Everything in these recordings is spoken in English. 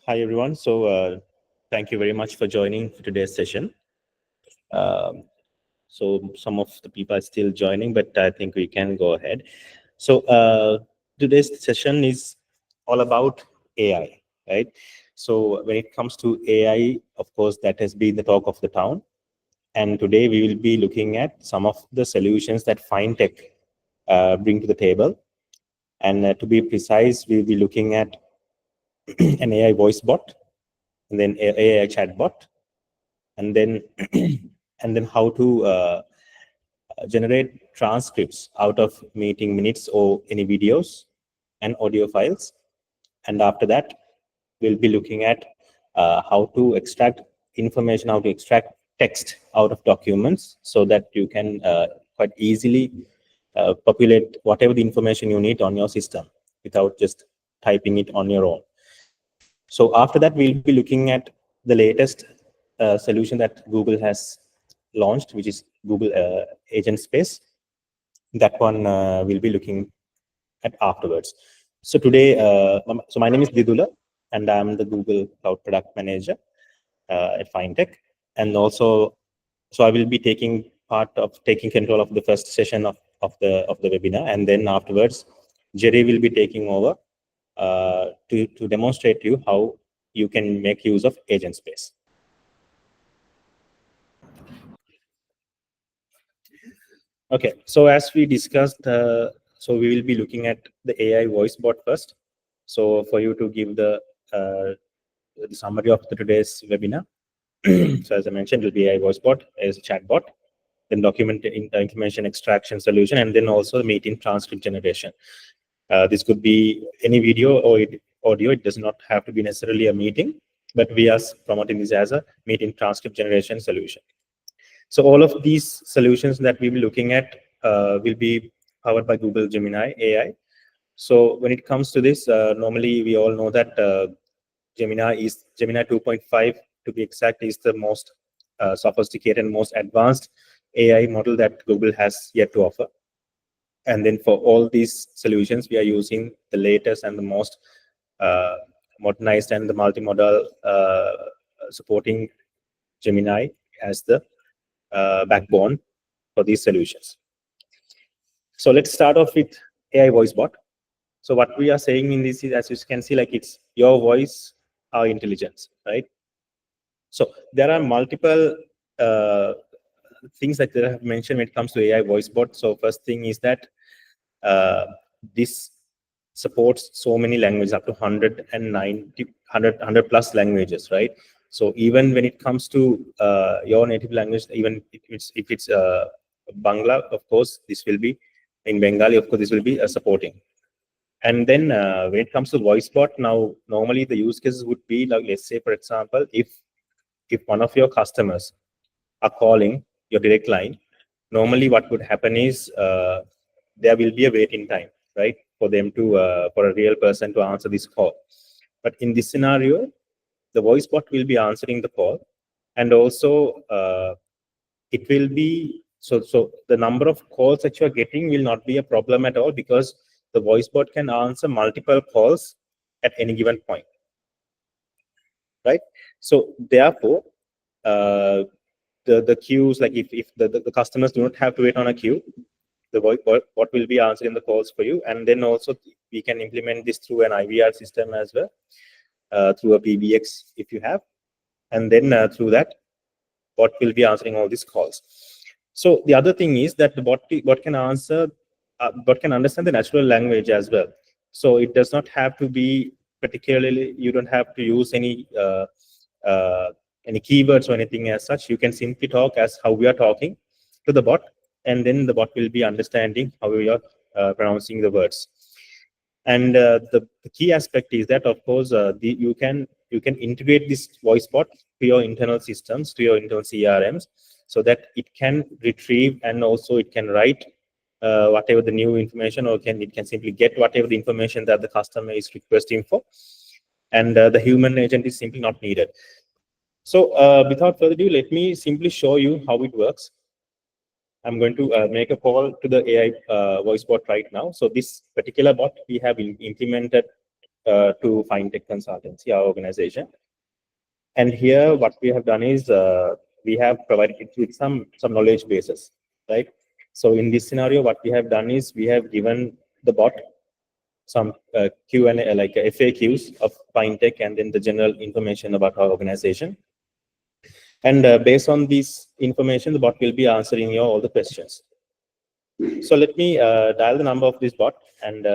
Hi, everyone. Thank you very much for joining today's session. Um, some of the people are still joining, but I think we can go ahead. So, today's session is all about AI, right? So, when it comes to AI, of course, that has been the talk of the town. And today we will be looking at some of the solutions that Finetech bring to the table. And to be precise, we'll be looking at an AI voice bot, and then AI chatbot, and then and then how to generate transcripts out of meeting minutes or any videos and audio files. And after that, we'll be looking at how to extract information, how to extract text out of documents so that you can quite easily populate whatever the information you need on your system without just typing it on your own. So after that, we'll be looking at the latest solution that Google has launched, which is Google Agent Space. That one we'll be looking at afterwards. So today, so my name is Didula, and I'm the Google Cloud Product Manager at Finetech. And also, so I will be taking control of the first session of the webinar, and then afterwards, Jerry will be taking over to demonstrate you how you can make use of agent space. Okay, so as we discussed, so we will be looking at the AI voice bot first. So for you to give the summary of today's webinar. So as I mentioned, it will be AI voice bot as a chat bot, then document information extraction solution, and then also meeting transcript generation. This could be any video or audio. It does not have to be necessarily a meeting, but we are promoting this as a meeting transcript generation solution. So all of these solutions that we'll be looking at will be powered by Google Gemini AI. So when it comes to this, normally we all know that Gemini 2.5 to be exact is the most sophisticated and most advanced AI model that Google has yet to offer. And then for all these solutions, we are using the latest and the most modernized and the multimodal supporting Gemini as the backbone for these solutions. So let's start off with AI voice bot. So what we are saying in this is, as you can see, like it's your voice, our intelligence, right? So there are multiple things that I have mentioned when it comes to AI voice bot. So first thing is that this supports so many languages, up to 100 plus languages, right? So even when it comes to your native language, even if it's Bangla, of course, this will be in Bengali, of course, this will be supporting. And then when it comes to voice bot, now normally the use cases would be like, let's say, for example, if one of your customers are calling your direct line, normally what would happen is there will be a waiting time, right, for them to for a real person to answer this call. But in this scenario, the voice bot will be answering the call, and also it will be so the number of calls that you are getting will not be a problem at all, because the voice bot can answer multiple calls at any given point, right? So therefore, the queues, like if the customers do not have to wait on a queue, the voice bot will be answering the calls for you. And then also we can implement this through an IVR system as well, through a PBX if you have, and then through that bot will be answering all these calls. So the other thing is that the bot can answer, bot can understand the natural language as well. So it does not have to be particularly, you don't have to use any keywords or anything as such. You can simply talk as how we are talking to the bot, and then the bot will be understanding how we are pronouncing the words. And the key aspect is that, of course, you can integrate this voice bot to your internal systems, to your internal CRMs, so that it can retrieve and also it can write whatever the new information, or it can simply get whatever the information that the customer is requesting for, and the human agent is simply not needed. So without further ado, let me simply show you how it works. I'm going to make a call to the AI voice bot right now. So this particular bot we have implemented to Finetech Consultancy, our organization. And here, what we have done is we have provided it with some knowledge bases, right? So in this scenario, what we have done is we have given the bot some Q&A, like FAQs of Finetech, and then the general information about our organization. And based on this information, the bot will be answering you all the questions. So let me dial the number of this bot, and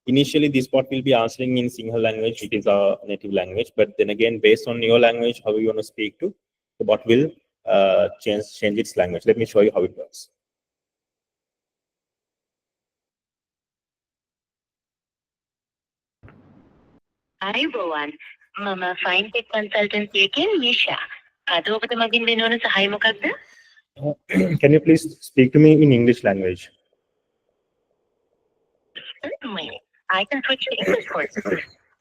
initially this bot will be answering in Sinhala language. It is our native language, but then again, based on your language, how you want to speak to, the bot will change its language. Let me show you how it works. Ayubowan, Mama Finetech Consultancy again, Misha. Ado ba maging dinona sa hay mo kagda? Can you please speak to me in English language? Certainly. I can switch to English for you.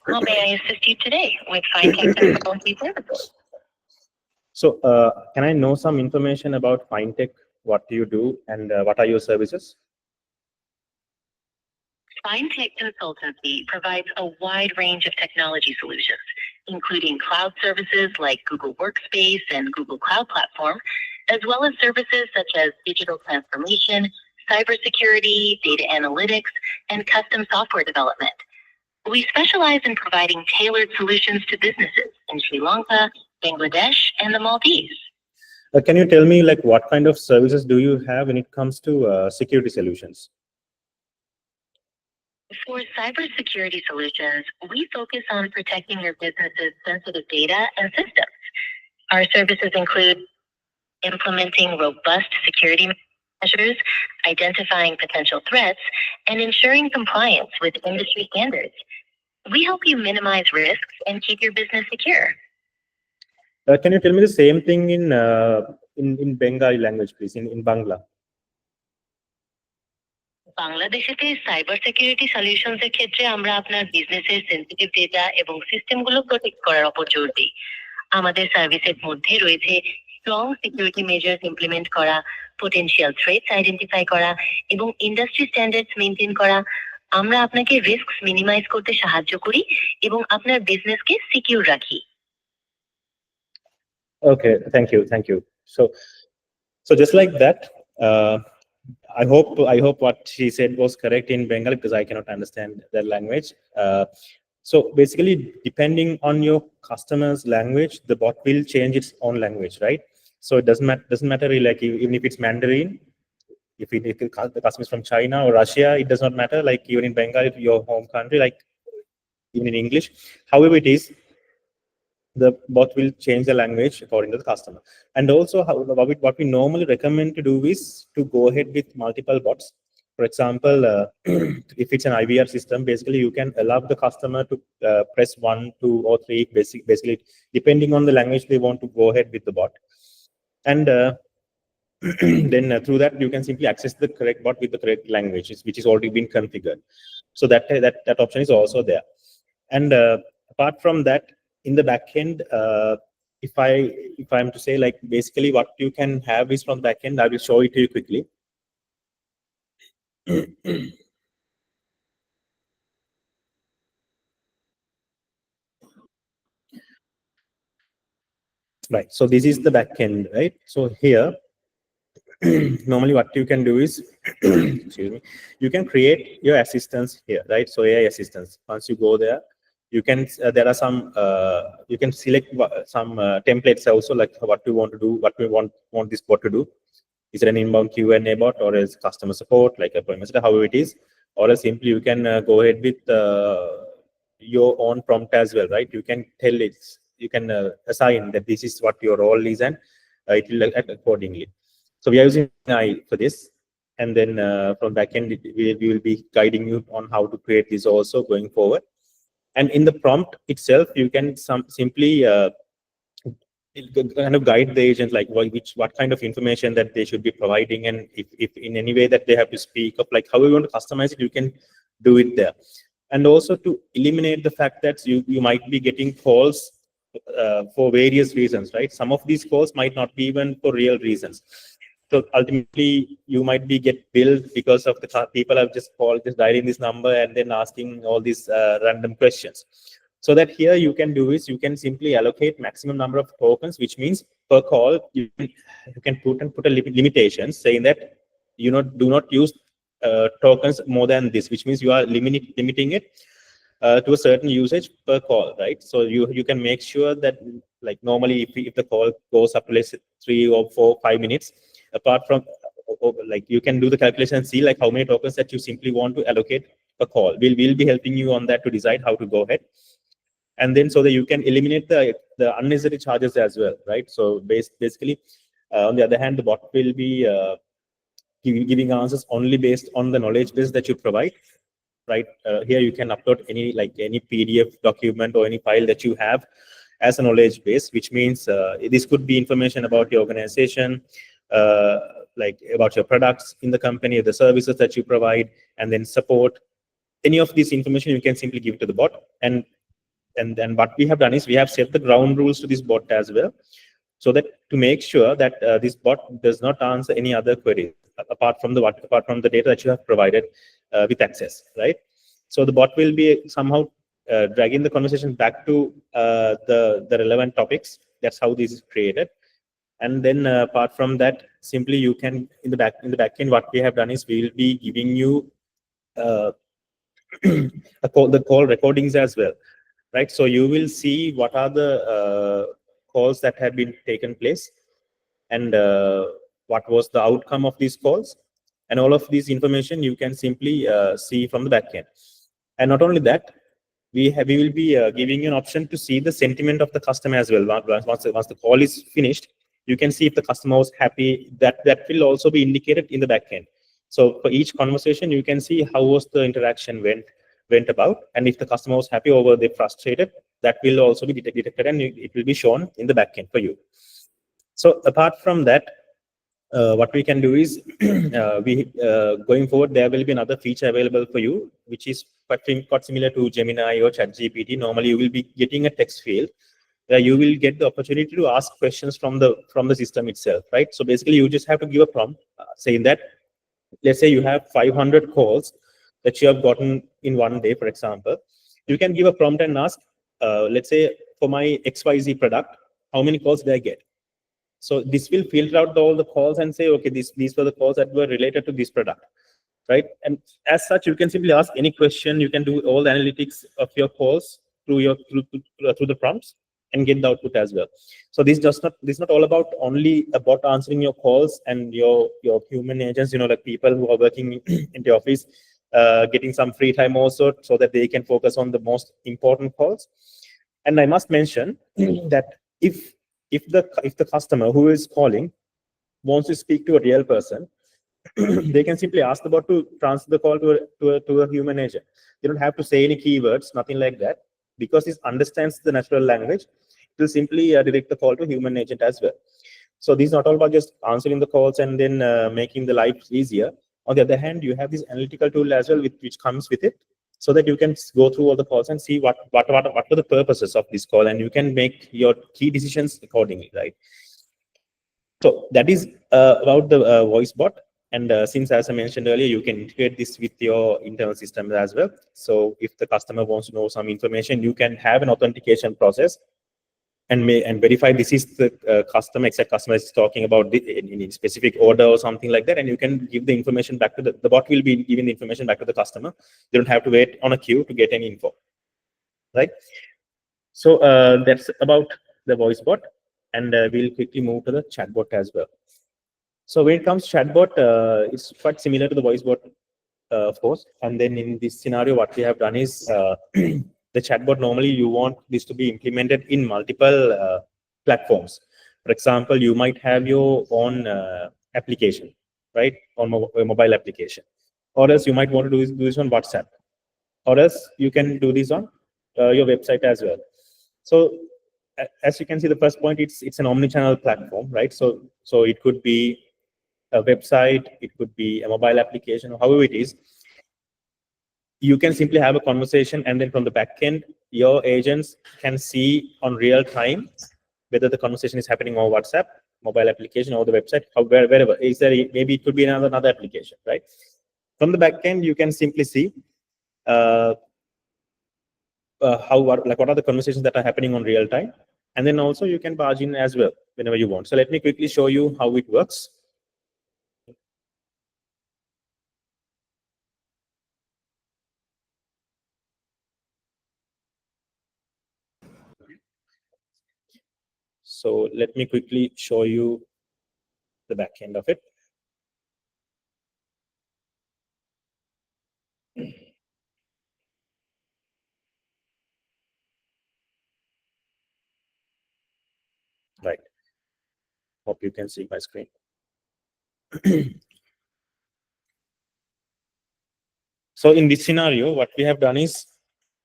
How may I assist you today with Finetech Consultancy services? So can I know some information about Finetech? What do you do, and what are your services? Finetech Consultancy provides a wide range of technology solutions, including cloud services like Google Workspace and Google Cloud Platform, as well as services such as digital transformation, cybersecurity, data analytics, and custom software development. We specialize in providing tailored solutions to businesses in Sri Lanka, Bangladesh, and the Maldives. Can you tell me, like, what kind of services do you have when it comes to security solutions? For cybersecurity solutions, we focus on protecting your business's sensitive data and systems. Our services include implementing robust security measures, identifying potential threats, and ensuring compliance with industry standards. We help you minimize risks and keep your business secure. Can you tell me the same thing in Bengali language, please, in Bangla? বাংলাদেশেতে cyber security solutions এর ক্ষেত্রে আমরা আপনার বিজনেসের sensitive data এবং সিস্টেমগুলো protect করার উপর জোর দিই। আমাদের সার্ভিসের মধ্যে রয়েছে স্ট্রং সিকিউরিটি মেজার্স ইমপ্লিমেন্ট করা, পোটেনশিয়াল থ্রেটস আইডেন্টিফাই করা এবং ইন্ডাস্ট্রি স্ট্যান্ডার্ডস মেইনটেইন করা। আমরা আপনাকে রিস্কস মিনিমাইজ করতে সাহায্য করি এবং আপনার বিজনেসকে সিকিউর রাখি। Okay, thank you. So just like that, I hope what she said was correct in Bengali, because I cannot understand that language. So basically, depending on your customer's language, the bot will change its own language, right? So it doesn't matter really, like even if it's Mandarin, if the customer is from China or Russia, it does not matter. Like even in Bengali, your home country, like even in English, however it is, the bot will change the language according to the customer. And also, what we normally recommend to do is to go ahead with multiple bots. For example, if it's an IVR system, basically you can allow the customer to press 1, 2, or 3, basically depending on the language they want to go ahead with the bot. And then through that, you can simply access the correct bot with the correct language, which is already been configured. So that option is also there. And apart from that, in the back end, if I'm to say, like, basically what you can have is from the back end, I will show it to you quickly. Right, so this is the back end, right? So here, normally what you can do is, excuse me, you can create your assistants here, right? So AI assistants, once you go there, you can there are some you can select some templates also, like what you want to do, what we want this bot to do. Is it an inbound Q&A bot, or is customer support, like appointments, however it is, or else simply you can go ahead with your own prompt as well, right? You can tell it, you can assign that this is what your role is, and it will act accordingly. So we are using AI for this, and then from backend we will be guiding you on how to create this also going forward. And in the prompt itself, you can simply kind of guide the agent, like what kind of information that they should be providing, and if in any way that they have to speak of, like how you want to customize it, you can do it there. And also to eliminate the fact that you might be getting calls for various reasons, right? Some of these calls might not be even for real reasons. So ultimately, you might be get billed because of the people have just called, just dialing this number and then asking all these random questions. So that here you can do is you can simply allocate maximum number of tokens, which means per call you can put a limitation saying that do not use tokens more than this, which means you are limiting it to a certain usage per call, right? So you can make sure that, like, normally if the call goes up to, let's say, 3 or 4 5 minutes, apart from like, you can do the calculation and see like how many tokens that you simply want to allocate per call. We'll be helping you on that to decide how to go ahead, and then so that you can eliminate the unnecessary charges as well, right? So basically, on the other hand, the bot will be giving answers only based on the knowledge base that you provide, right? Here you can upload any PDF document or any file that you have as a knowledge base, which means this could be information about your organization, uh, like about your products in the company, the services that you provide, and then support. Any of this information you can simply give to the bot, and then what we have done is we have set the ground rules to this bot as well, so that to make sure that this bot does not answer any other queries apart from the data that you have provided with access, right? So the bot will be somehow dragging the conversation back to the relevant topics. That's how this is created. And then apart from that, simply you can in the back end, what we have done is we will be giving you uh, the call recordings as well, right? So you will see what are the calls that have been taken place, and what was the outcome of these calls, and all of these information you can simply see from the backend. And not only that, we will be giving you an option to see the sentiment of the customer as well. Once the call is finished, you can see if the customer was happy. That will also be indicated in the backend. So for each conversation, you can see how was the interaction went about, and if the customer was happy or were they frustrated, that will also be detected, and it will be shown in the backend for you. So apart from that, what we can do is we going forward, there will be another feature available for you, which is quite similar to Gemini or ChatGPT. Normally, you will be getting a text field where you will get the opportunity to ask questions from the system itself, right? So basically, you just have to give a prompt saying that, let's say you have 500 calls that you have gotten in one day, for example. You can give a prompt and ask, let's say, for my XYZ product, how many calls did I get? So this will filter out all the calls and say, okay, these were the calls that were related to this product, right? And as such, you can simply ask any question. You can do all the analytics of your calls through the prompts and get the output as well. So this is not all about only a bot answering your calls and your human agents, like people who are working in the office, getting some free time also, so that they can focus on the most important calls. And I must mention that if the customer who is calling wants to speak to a real person, they can simply ask the bot to transfer the call to a human agent. They don't have to say any keywords, nothing like that, because it understands the natural language. It will simply direct the call to human agent as well. So this is not all about just answering the calls and then making the life easier. On the other hand, you have this analytical tool as well, which comes with it, so that you can go through all the calls and see what were the purposes of this call, and you can make your key decisions accordingly, right? So that is about the voice bot. And since, as I mentioned earlier, you can integrate this with your internal systems as well. So if the customer wants to know some information, you can have an authentication process and verify this is the exact customer is talking about in specific order or something like that, and you can give the information back to the bot will be giving the information back to the customer. They don't have to wait on a queue to get any info, right? So that's about the voice bot, and we'll quickly move to the chatbot as well. So when it comes to chatbot, it's quite similar to the voice bot, of course. And then in this scenario, what we have done is the chatbot, normally you want this to be implemented in multiple platforms. For example, you might have your own application, right, on a mobile application, or else you might want to do this on WhatsApp, or else you can do this on your website as well. So as you can see, the first point, it's an omni-channel platform, right? So it could be a website, it could be a mobile application, or however it is. You can simply have a conversation, and then from the back end, your agents can see on real time whether the conversation is happening on WhatsApp mobile application or the website, wherever is there, maybe it could be another application, right? From the back end, you can simply see what are the conversations that are happening on real time, and then also you can barge in as well whenever you want. So let me quickly show you how it works. So let me quickly show you the back end of it. Right. Hope you can see my screen. So in this scenario, what we have done is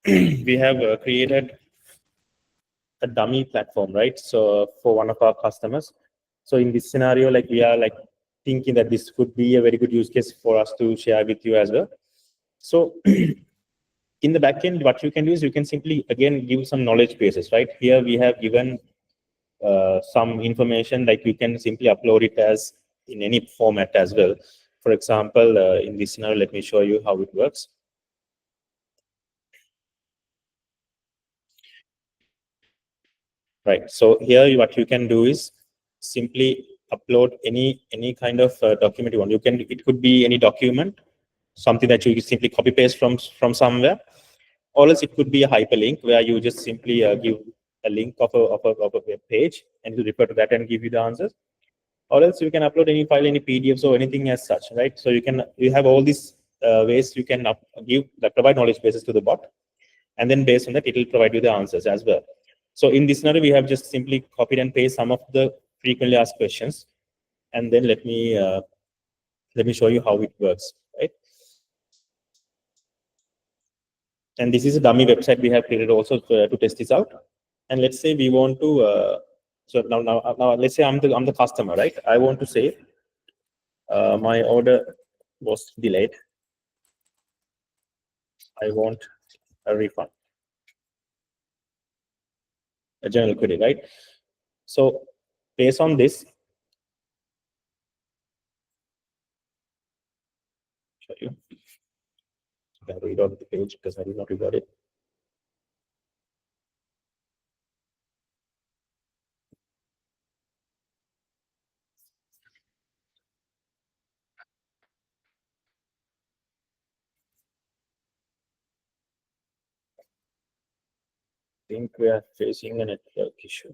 we have created a dummy platform, right? So for one of our customers. So in this scenario, like we are like thinking that this could be a very good use case for us to share with you as well. So in the backend, what you can do is you can simply again give some knowledge bases, right? Here we have given some information, like you can simply upload it as in any format as well. For example, in this scenario, let me show you how it works. Right. So here, what you can do is simply upload any kind of document you want. You can, it could be any document, something that you simply copy paste from somewhere, or else it could be a hyperlink where you just simply give a link of a web page and you refer to that and give you the answers. Or else you can upload any file, any PDFs or anything as such, right? So you have all these ways you can provide knowledge bases to the bot, and then based on that, it will provide you the answers as well. So in this scenario, we have just simply copied and pasted some of the frequently asked questions, and then let me show you how it works, right? And this is a dummy website we have created also to test this out. And let's say we want to so now let's say I'm the customer, right? I want to say my order was delayed. I want a refund, a general query, right? So based on this, show you. I read out the page because I did not read it. I think we are facing a network issue.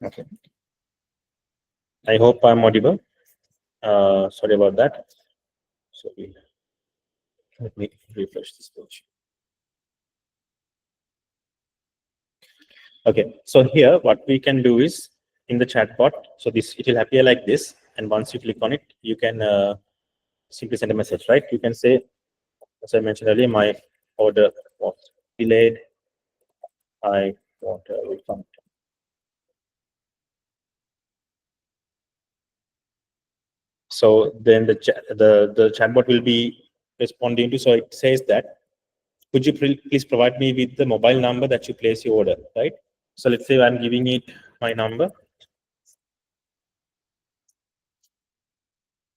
Okay. I hope I'm audible. Sorry about that. So let me refresh this page. Okay, so here what we can do is in the chatbot, so this it will appear like this, and once you click on it, you can simply send a message, right? You can say, as I mentioned earlier, my order was delayed. I want a refund. So then the chatbot will be responding to. So it says that, could you please provide me with the mobile number that you place your order, right? So let's say I'm giving it my number,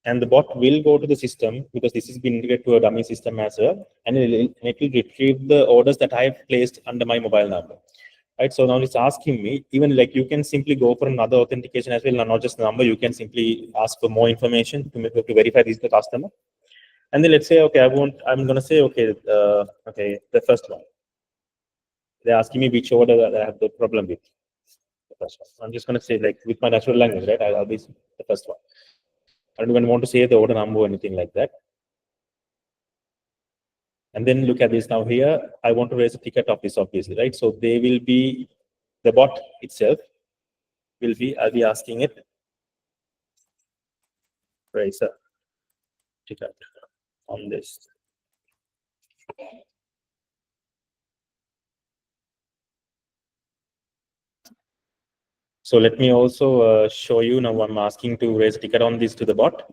and the bot will go to the system because this is been integrated to a dummy system as well, and it will retrieve the orders that I have placed under my mobile number, right? So now it's asking me, even like you can simply go for another authentication as well, not just the number. You can simply ask for more information to verify this is the customer, and then let's say, okay, I'm going to say, okay, okay, the first one. They're asking me which order that I have the problem with. The first one. I'm just going to say, like, with my natural language, right? I'll be the first one. I don't even want to say the order number or anything like that. And then look at this now here. I want to raise a ticket of this, obviously, right? So they will be, the bot itself will be, I'll be asking it, raise a ticket on this. So let me also show you now. I'm asking to raise a ticket on this to the bot.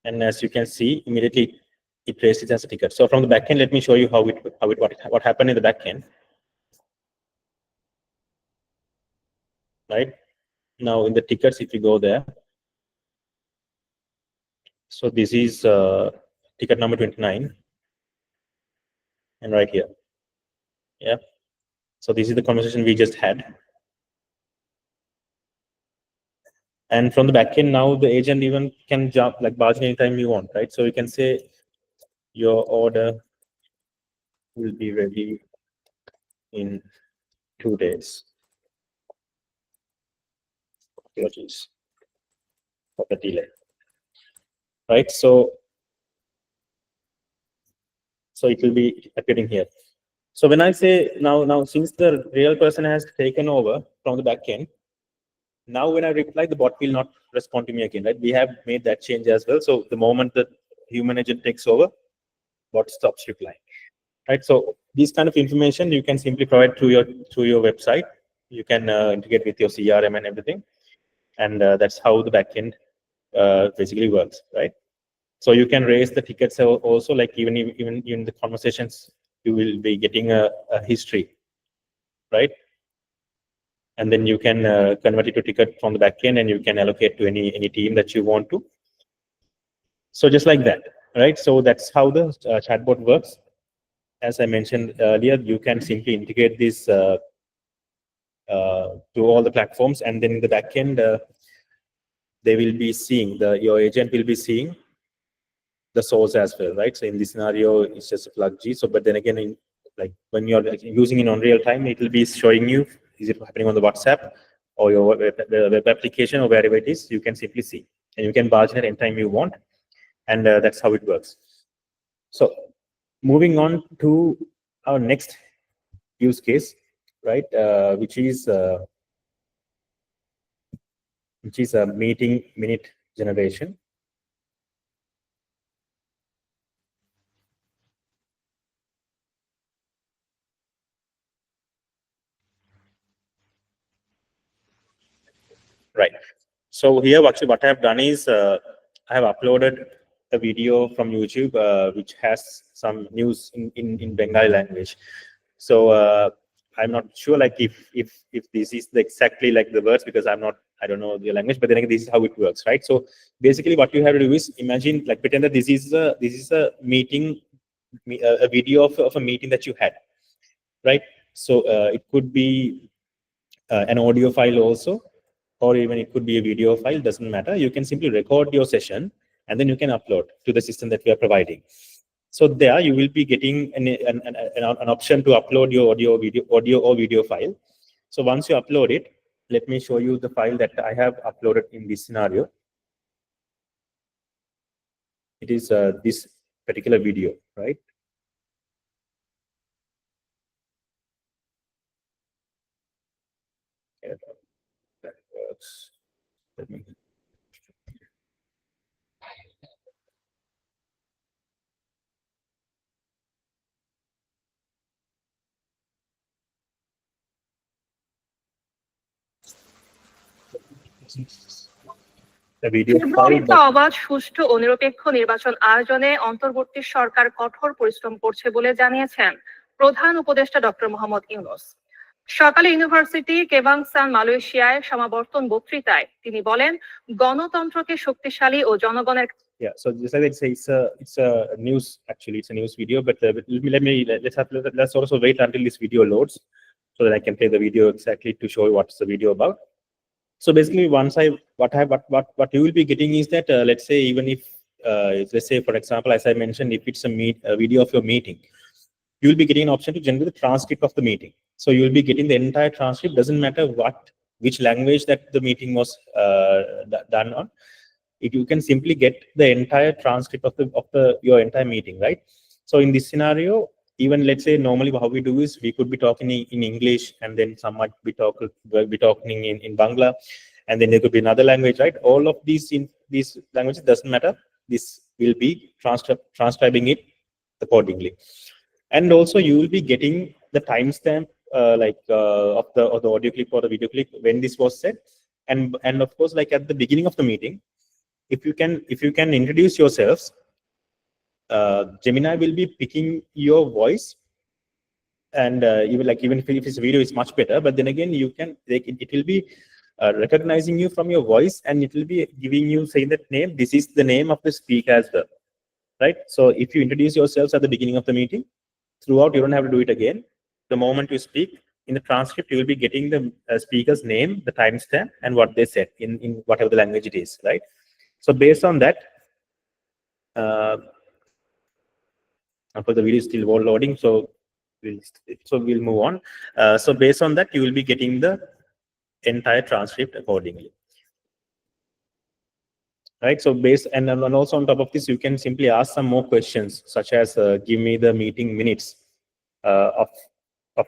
And as you can see, immediately it raises it as a ticket. So from the backend, let me show you what happened in the backend. Right now in the tickets, if you go there, so this is ticket number 29, and right here, yeah. So this is the conversation we just had. And from the backend now, the agent even can jump like barge anytime you want, right? So you can say your order will be ready in 2 days. Apologies for the delay, right? So it will be appearing here. So when I say now since the real person has taken over from the backend, now when I reply, the bot will not respond to me again, right? We have made that change as well. So the moment the human agent takes over, bot stops replying, right? So this kind of information you can simply provide through your website. You can integrate with your CRM and everything, and that's how the backend basically works, right? So you can raise the tickets also, like even in the conversations, you will be getting a history, right? And then you can convert it to ticket from the backend, and you can allocate to any team that you want to. So just like that, right? So that's how the chatbot works. As I mentioned earlier, you can simply integrate this to all the platforms, and then in the backend, they will be seeing your agent will be seeing the source as well, right? So in this scenario, it's just a plug G. So, but then again, like when you're using it on real time, it will be showing you, is it happening on the WhatsApp or your web application or wherever it is, you can simply see. And you can barge it anytime you want. And that's how it works. So moving on to our next use case, right? Which is a meeting minute generation. Right. So here, actually, what I have done is I have uploaded a video from YouTube, which has some news in Bengali language. So I'm not sure, like if this is exactly like the words, because I don't know the language. But then again, this is how it works, right? So basically, what you have to do is imagine, like, pretend that this is a meeting, a video of a meeting that you had, right? So it could be an audio file also, or even it could be a video file, doesn't matter. You can simply record your session, and then you can upload to the system that we are providing. So there you will be getting an option to upload your audio or video file. So once you upload it, let me show you the file that I have uploaded in this scenario. It is this particular video, right? Yeah, that works. Let me. নির্বাচিত অবাধ, সুষ্ঠু ও নিরপেক্ষ নির্বাচন আয়োজনে অন্তর্বর্তী সরকার কঠোর পরিশ্রম করছে বলে জানিয়েছেন প্রধান উপদেষ্টা ডক্টর মোহাম্মদ ইউনূস। সকালে ইউনিভার্সিটি কেবাংসান মালয়েশিয়ায় সমাবর্তন বক্তৃতায় তিনি বলেন, গণতন্ত্রকে শক্তিশালী ও জনগণের Yeah, so just like it's a news, actually it's a news video, but let's also wait until this video loads so that I can play the video exactly to show you what's the video about. So basically, what you will be getting is that let's say, even if let's say, for example, as I mentioned, if it's a video of your meeting, you will be getting an option to generate the transcript of the meeting. So you will be getting the entire transcript. Doesn't matter which language that the meeting was done on. You can simply get the entire transcript of your entire meeting, right? So in this scenario, even let's say normally how we do is we could be talking in English, and then some might be talking in Bangla, and then there could be another language, right? All of these languages, doesn't matter. This will be transcribing it accordingly. And also you will be getting the timestamp of the audio clip or the video clip when this was said, and of course, like at the beginning of the meeting, if you can introduce yourselves, Gemini will be picking your voice, and even if it's video, it's much better. But then again, it will be recognizing you from your voice, and it will be giving you, saying that name. This is the name of the speaker as well, right? So if you introduce yourselves at the beginning of the meeting, throughout you don't have to do it again. The moment you speak in the transcript, you will be getting the speaker's name, the timestamp, and what they said in whatever the language it is, right? So based on that, of course the video is still loading, so we'll move on. So based on that, you will be getting the entire transcript accordingly, right? So and also on top of this, you can simply ask some more questions, such as give me the meeting minutes of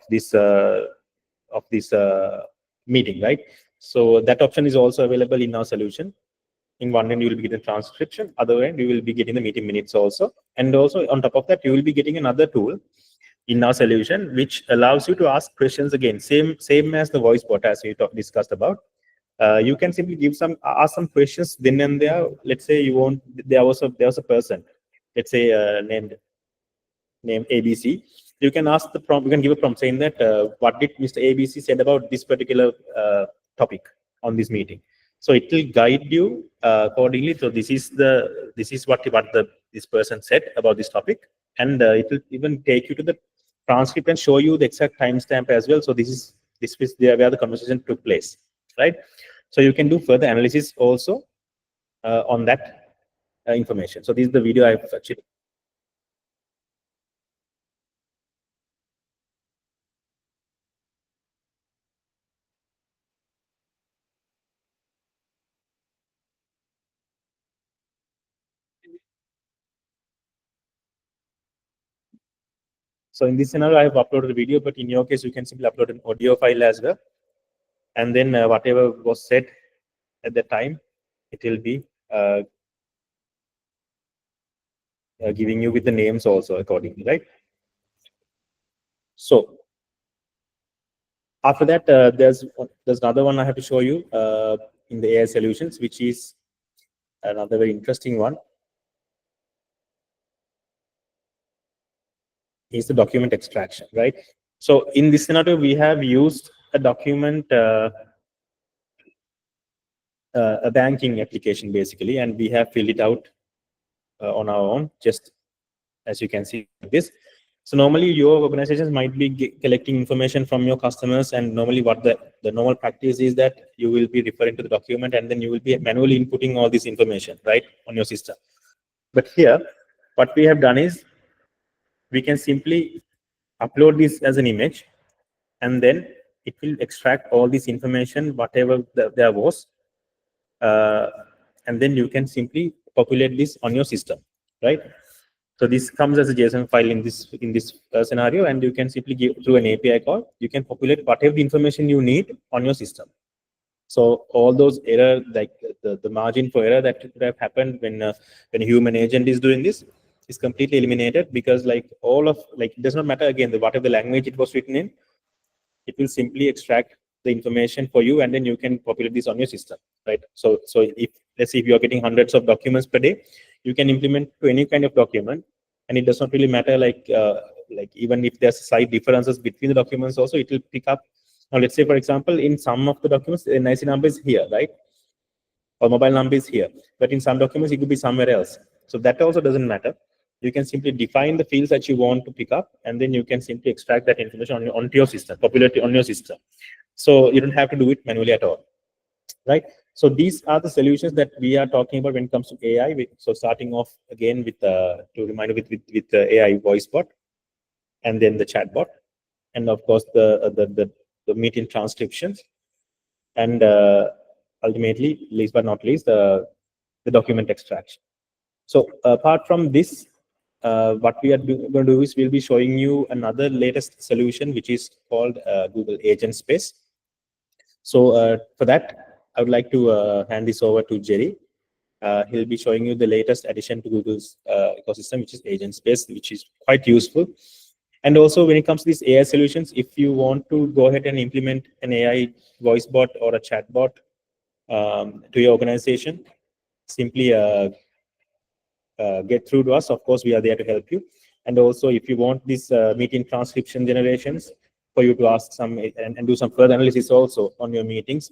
this meeting, right? So that option is also available in our solution. In one end, you will be getting transcription. Other end, you will be getting the meeting minutes also. And also on top of that, you will be getting another tool in our solution, which allows you to ask questions again, same as the voice bot as we discussed about. You can simply ask some questions then and there. Let's say there was a person, let's say named ABC. You can ask the prompt. You can give a prompt saying that what did Mr. ABC said about this particular topic on this meeting. So it will guide you accordingly. So this is what this person said about this topic, and it will even take you to the transcript and show you the exact timestamp as well. So this is where the conversation took place, right? So you can do further analysis also on that information. So this is the video I've actually. So in this scenario, I have uploaded a video, but in your case, you can simply upload an audio file as well. And then whatever was said at the time, it will be giving you with the names also accordingly, right? So after that, there's another one I have to show you in the AI solutions, which is another very interesting one. Is the document extraction, right? So in this scenario, we have used a document, a banking application basically, and we have filled it out on our own, just as you can see this. So normally your organizations might be collecting information from your customers, and normally what the normal practice is that you will be referring to the document, and then you will be manually inputting all this information, right, on your system. But here, what we have done is we can simply upload this as an image, and then it will extract all this information, whatever there was, and then you can simply populate this on your system, right? So this comes as a JSON file in this scenario, and you can simply give through an API call. You can populate whatever the information you need on your system. So all those error, like the margin for error that could have happened when a human agent is doing this, is completely eliminated, because it does not matter again whatever the language it was written in. It will simply extract the information for you, and then you can populate this on your system, right? So if let's say if you are getting hundreds of documents per day, you can implement to any kind of document, and it does not really matter like even if there's slight differences between the documents also, it will pick up. Now let's say, for example, in some of the documents, the NIC number is here, right? Or mobile number is here, but in some documents it could be somewhere else. So that also doesn't matter. You can simply define the fields that you want to pick up, and then you can simply extract that information onto your system, populate it on your system. So you don't have to do it manually at all, right? So these are the solutions that we are talking about when it comes to AI. So starting off again with to remind you with the AI voice bot, and then the chat bot, and of course the meeting transcriptions, and ultimately, least but not least, the document extraction. So apart from this, what we are going to do is we'll be showing you another latest solution, which is called Google Agent Space. So for that, I would like to hand this over to Jerry. He'll be showing you the latest addition to Google's ecosystem, which is Agent Space, which is quite useful. And also when it comes to these AI solutions, if you want to go ahead and implement an AI voice bot or a chat bot to your organization, simply get through to us. Of course, we are there to help you. And also, if you want this meeting transcription generations, for you to ask some and do some further analysis also on your meetings.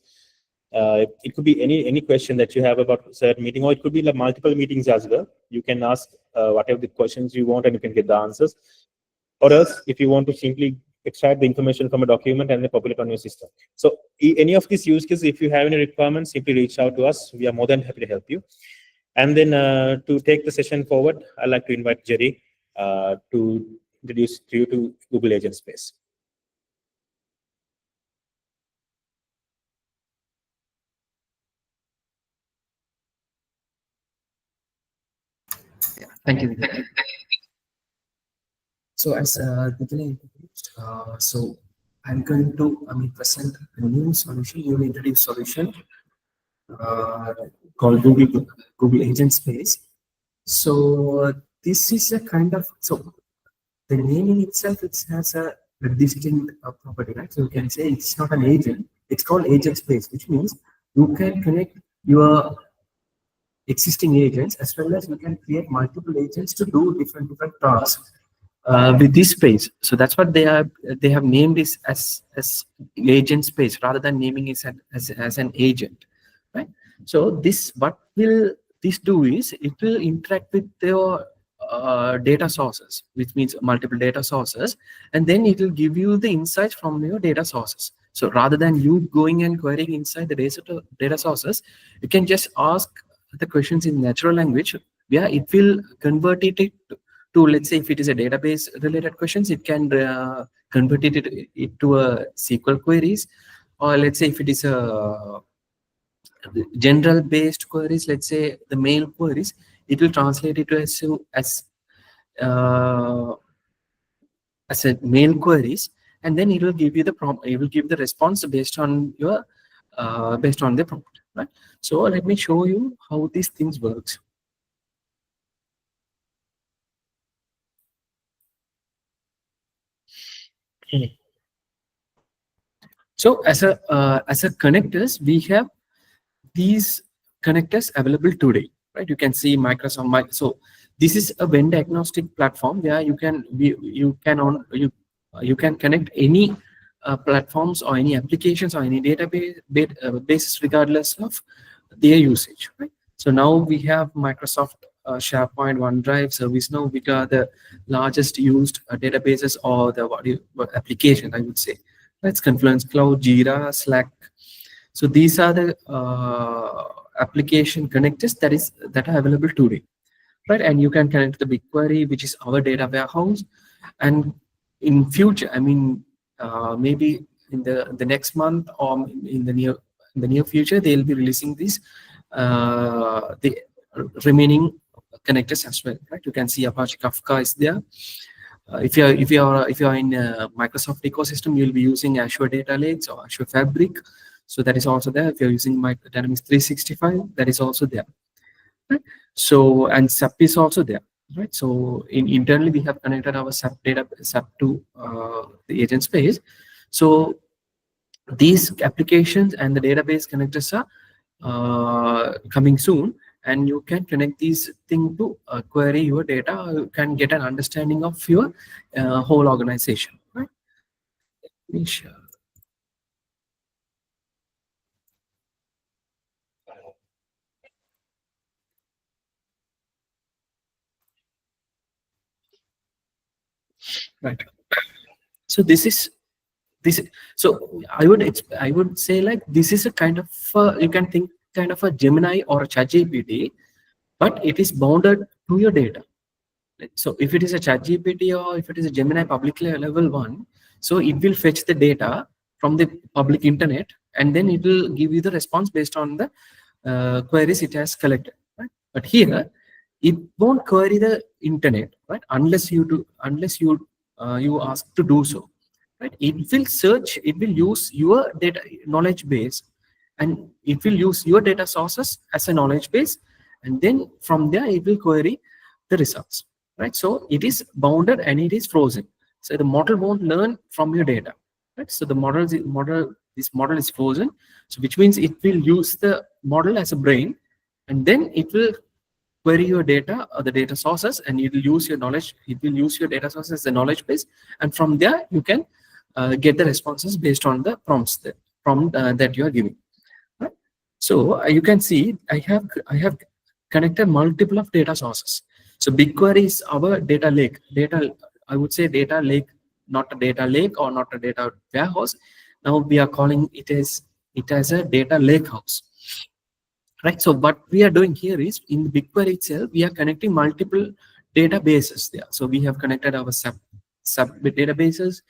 It could be any question that you have about a certain meeting, or it could be like multiple meetings as well. You can ask whatever the questions you want, and you can get the answers. Or else, if you want to simply extract the information from a document and then populate on your system. So any of these use cases, if you have any requirements, simply reach out to us. We are more than happy to help you. And then to take the session forward, I'd like to invite Jerry to introduce you to Google Agent Space. Yeah, thank you. So as Nithin introduced, so I'm going to present a new solution, newly introduced solution called Google Agent Space. So this is a kind of, so the naming itself, it has a distinct property, right? So you can say it's not an agent, it's called Agent Space, which means you can connect your existing agents as well as you can create multiple agents to do different tasks with this space. So that's what they have named this as agent space rather than naming it as an agent, right? So this, what will this do is it will interact with your data sources, which means multiple data sources, and then it will give you the insights from your data sources. So rather than you going and querying inside the data sources, you can just ask the questions in natural language. Yeah, it will convert it to, let's say, if it is a database related questions, it can convert it to a SQL queries, or let's say if it is a general based queries, let's say the mail queries, it will translate it to as a mail queries, and then it will give you the prompt. It will give the response based on your based on the prompt, right? So let me show you how these things works. So as a connectors, we have these connectors available today, right? You can see Microsoft. So this is a vendor agnostic platform where you can connect any platforms or any applications or any database bases regardless of their usage, right? So now we have Microsoft SharePoint, OneDrive, ServiceNow, which are the largest used databases or the application, I would say. That's Confluence Cloud, Jira, Slack. So these are the application connectors that are available today, right? And you can connect to the BigQuery, which is our data warehouse. And in future, I mean, maybe in the next month or in the near future, they'll be releasing these the remaining connectors as well, right? You can see Apache Kafka is there. If you're in Microsoft ecosystem, you'll be using Azure Data Lakes or Azure Fabric. So that is also there. If you're using Dynamics 365, that is also there. Right? So, and SAP is also there. Right. So internally, we have connected our SAP to the agent space. So these applications and the database connectors are coming soon, and you can connect these things to query your data. You can get an understanding of your whole organization. Right. Sure. Right. So so I would say like this is a kind of you can think kind of a Gemini or a ChatGPT, but it is bounded to your data. So if it is a ChatGPT or if it is a Gemini public level one, so it will fetch the data from the public internet, and then it will give you the response based on the queries it has collected. Right? But here, it won't query the internet, right? Unless you ask to do so. Right? It will search. It will use your data knowledge base, and it will use your data sources as a knowledge base, and then from there it will query the results. Right? So it is bounded and it is frozen. So the model won't learn from your data, right? So the this model is frozen. So which means it will use the model as a brain, and then it will query your data or the data sources, and it will use your knowledge. It will use your data sources as the knowledge base, and from there you can get the responses based on the prompts that you are giving. Right? So you can see I have connected multiple of data sources. So BigQuery is our data lake. I would say data lake, not a data lake or not a data warehouse. Now we are calling it as a data lake house. Right. So what we are doing here is in the BigQuery itself, we are connecting multiple databases there. So we have connected our sub databases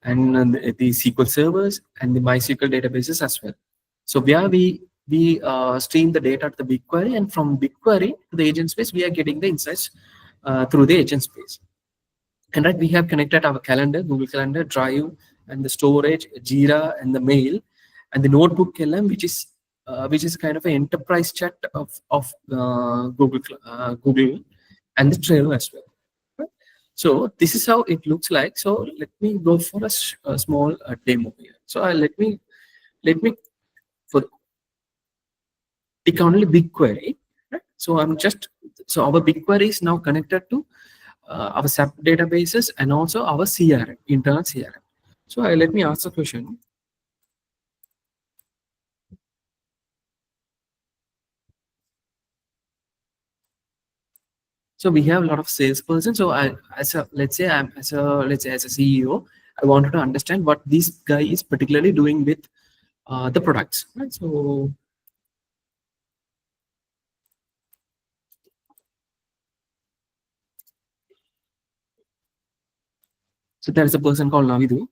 and the SQL servers and the MySQL databases as well. So where we stream the data to the BigQuery, and from BigQuery to the agent space, we are getting the insights through the agent space. And right, we have connected our calendar, Google Calendar, Drive, and the storage, Jira, and the mail, and the notebook LM, which is kind of an enterprise chat of Google, and the Trello as well. Right? So this is how it looks like. So let me go for a small demo here. So let me for click only BigQuery. Right? So our BigQuery is now connected to our SAP databases and also our CRM, internal CRM. So let me ask a question. So we have a lot of salesperson. So let's say as a CEO, I wanted to understand what this guy is particularly doing with the products. Right? So there is a person called Navidu.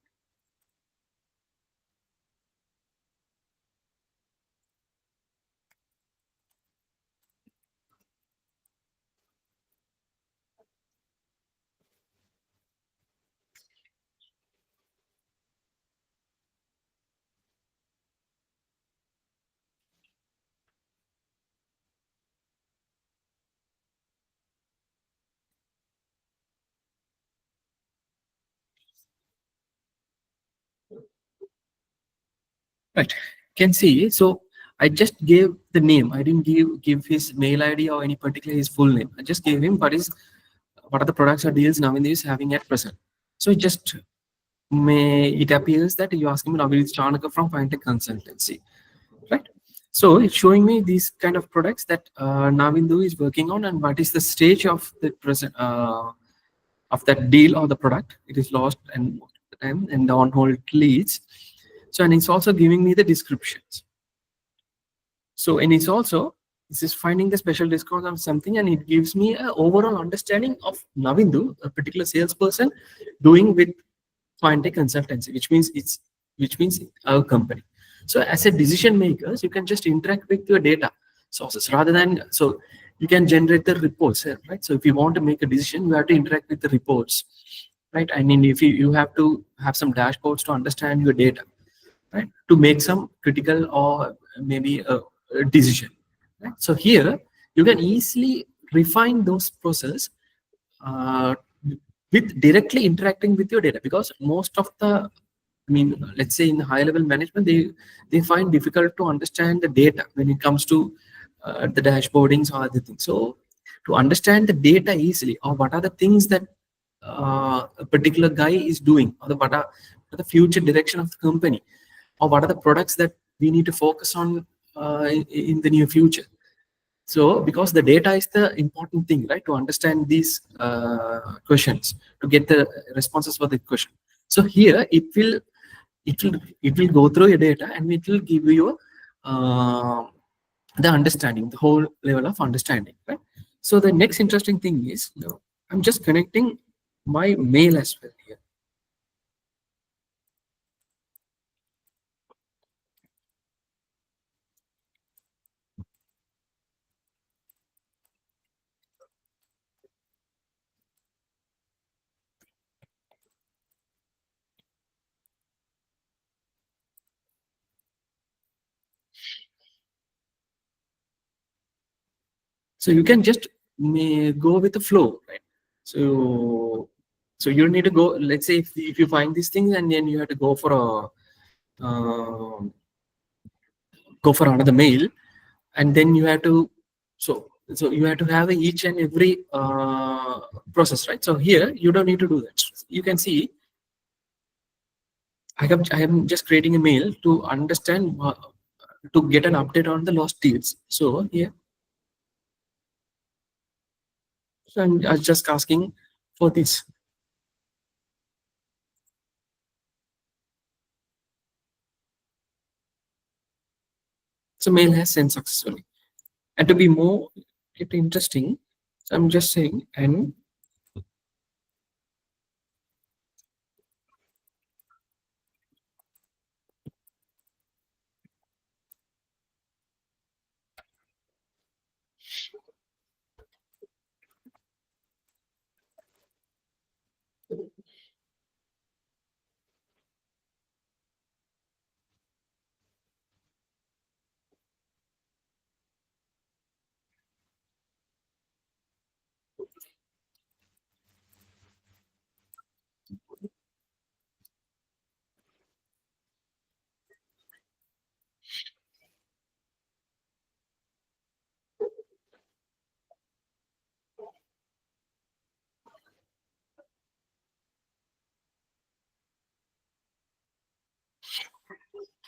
Right. Can see. So I just gave the name. I didn't give his mail ID or any particular his full name. I just gave him what are the products or deals Navidu is having at present. So it appears that you ask him Navidu Chanaka from Finetech Consultancy. Right. So it's showing me these kind of products that Navindu is working on, and what is the stage of the present of that deal or the product. It is lost and the on hold leads. So and it's also giving me the descriptions. So and this is finding the special discount on something, and it gives me an overall understanding of Navindu, a particular salesperson, doing with Finetech Consultancy, which means our company. So as a decision makers, you can just interact with your data sources rather than you can generate the reports, right? So if you want to make a decision, you have to interact with the reports, right? I mean, if you have to have some dashboards to understand your data, right? To make some critical or maybe a decision, right? So here you can easily refine those processes uh, with directly interacting with your data, because most of the let's say in high level management, they find difficult to understand the data when it comes to the dashboardings or other things. So to understand the data easily, or what are the things that a particular guy is doing, or what are the future direction of the company, or what are the products that we need to focus on in the near future. So because the data is the important thing, right, to understand these questions, to get the responses for the question. So here it will go through your data, and it will give you the understanding, the whole level of understanding, right? So the next interesting thing is, I'm just connecting my mail as well here. So you can just go with the flow, right? So So you need to go, let's say if you find these things and then you have to go for another mail, and then you have to, so you have to have each and every process, right? So here you don't need to do that. You can see I am just creating a mail to understand to get an update on the lost deals. So here, so I'm just asking for this. So mail has sent successfully. And to be more interesting, I'm just saying, and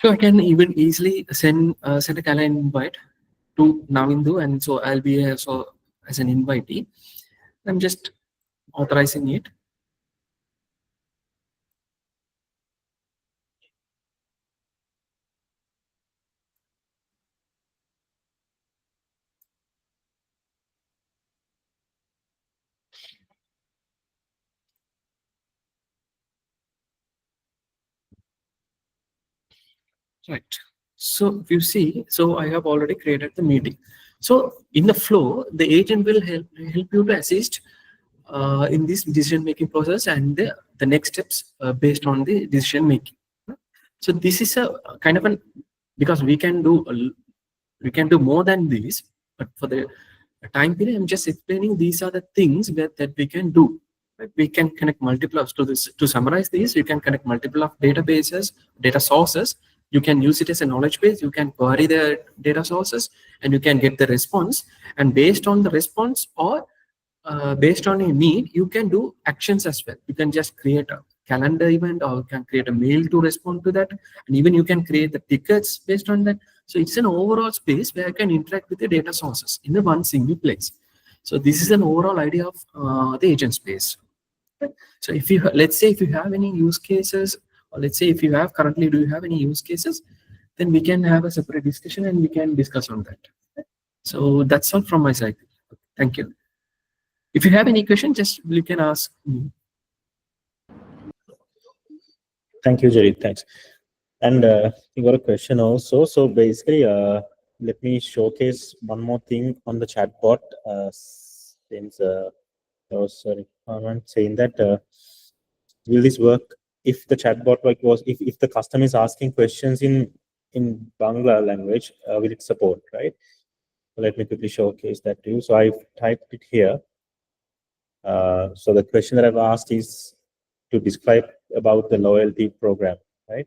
so I can even easily send a calendar invite to Navindu, and so I'll be so as an invitee. I'm just authorizing it. Right. So you see, so I have already created the meeting. So in the flow, the agent will help you to assist in this decision making process and the next steps based on the decision making. So this is a kind of an, because we can do more than this, but for the time period, I'm just explaining these are the things that we can do. Right? We can connect multiple of, to this. To summarize these, you can connect multiple of databases, data sources. You can use it as a knowledge base. You can query the data sources, and you can get the response. And based on the response or based on a need, you can do actions as well. You can just create a calendar event, or you can create a mail to respond to that, and even you can create the tickets based on that. So it's an overall space where I can interact with the data sources in the one single place. So this is an overall idea of the agent space. So if you, let's say if you have any use cases, or let's say if you have currently, do you have any use cases, then we can have a separate discussion and we can discuss on that. So that's all from my side. Thank you. If you have any question, just you can ask me. Thank you, Jerry. Thanks. And you got a question also. So basically, let me showcase one more thing on the chatbot. Since there was a requirement saying that will this work if the chatbot was if the customer is asking questions in Bangla language, will it support, right? So let me quickly showcase that to you. So I've typed it here. So the question that I've asked is to describe about the loyalty program, right?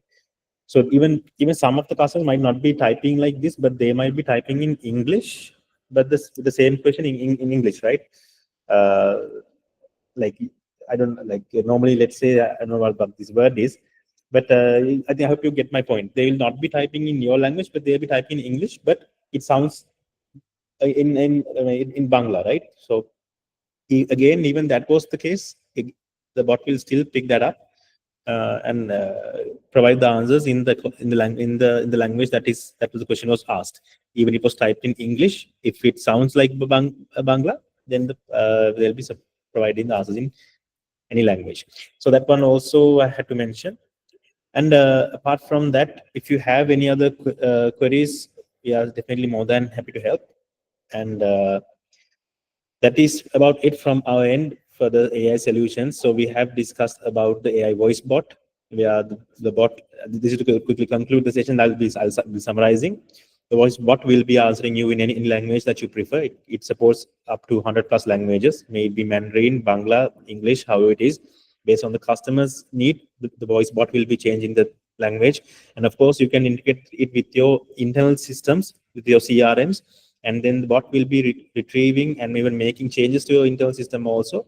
So even some of the customers might not be typing like this, but they might be typing in English, but the same question in English, right? Like I don't like normally. Let's say I don't know what this word is, but I think I hope you get my point. They will not be typing in your language, but they'll be typing in English, but it sounds in Bangla, right? So again, even that was the case, the bot will still pick that up and provide the answers in the language that the question was asked. Even if it was typed in English, if it sounds like Bangla, then they'll be providing the answers in any language. So that one also I had to mention. And apart from that, if you have any other queries, we are definitely more than happy to help. And that is about it from our end for the AI solutions. So we have discussed about the AI voice bot. We are the bot. This is to quickly conclude the session. I'll be summarizing. The voice bot will be answering you in any language that you prefer. It supports up to 100+ languages, maybe Mandarin, Bangla, English, however it is. Based on the customer's need, the voice bot will be changing the language. And of course, you can integrate it with your internal systems, with your CRMs, and then the bot will be retrieving and even making changes to your internal system also.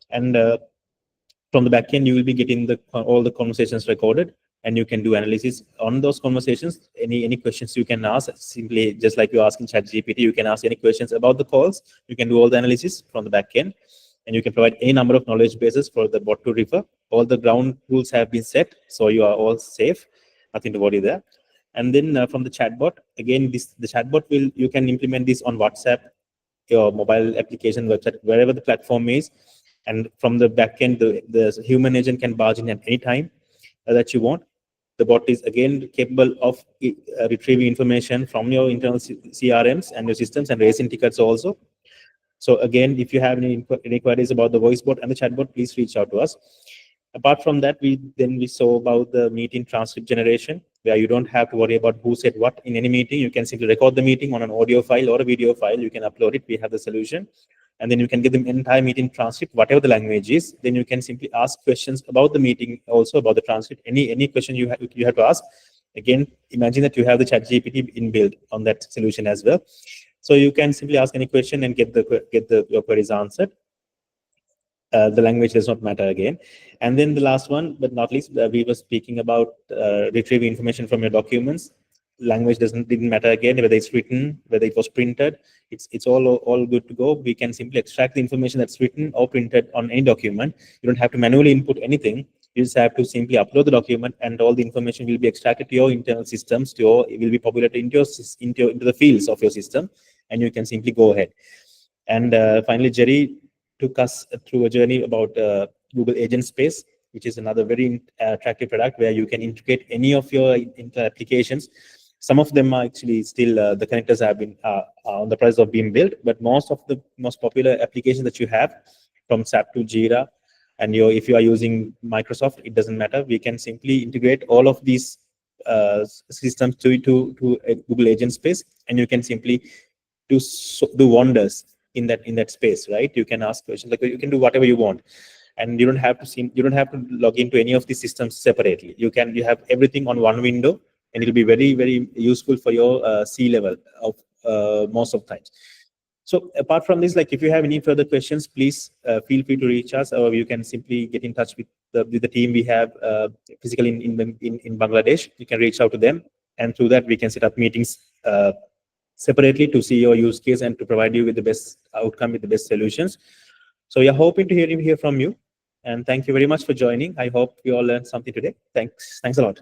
And from the backend, you will be getting all the conversations recorded, and you can do analysis on those conversations. Any questions you can ask, simply just like you ask in ChatGPT, you can ask any questions about the calls. You can do all the analysis from the backend, and you can provide any number of knowledge bases for the bot to refer. All the ground rules have been set, so you are all safe. Nothing to worry there. And then from the chatbot, again, the chatbot you can implement this on WhatsApp, your mobile application, website, wherever the platform is. And from the backend, the human agent can barge in at any time that you want. The bot is again capable of retrieving information from your internal CRMs and your systems and raising tickets also. So again, if you have any queries about the voice bot and the chatbot, please reach out to us. Apart from that, we saw about the meeting transcript generation, where you don't have to worry about who said what in any meeting. You can simply record the meeting on an audio file or a video file. You can upload it. We have the solution. And then you can give them entire meeting transcript, whatever the language is. Then you can simply ask questions about the meeting, also about the transcript. Any question you have to ask. Again, imagine that you have the ChatGPT inbuilt on that solution as well. So you can simply ask any question and get your queries answered. The language does not matter again. And then the last one, but not least, we were speaking about retrieving information from your documents. Language didn't matter again, whether it's written, whether it was printed. It's all good to go. We can simply extract the information that's written or printed on any document. You don't have to manually input anything. You just have to simply upload the document, and all the information will be extracted to your internal systems. It will be populated into the fields of your system, and you can simply go ahead. And finally, Jerry took us through a journey about Google Agent Space, which is another very attractive product where you can integrate any of your applications. Some of them are actually still the connectors have been on the process of being built, but most of the most popular applications that you have, from SAP to Jira, and if you are using Microsoft, it doesn't matter. We can simply integrate all of these systems to Google Agent Space, and you can simply do wonders in that space, right? You can ask questions, like you can do whatever you want, and you don't have to log into any of these systems separately. You have everything on one window, and it'll be very, very useful for your C-level of most of the times. So apart from this, like if you have any further questions, please feel free to reach us, or you can simply get in touch with the team we have physically in Bangladesh. You can reach out to them, and through that we can set up meetings separately to see your use case and to provide you with the best outcome, with the best solutions. So we are hoping to hear from you, and thank you very much for joining. I hope you all learned something today. Thanks a lot.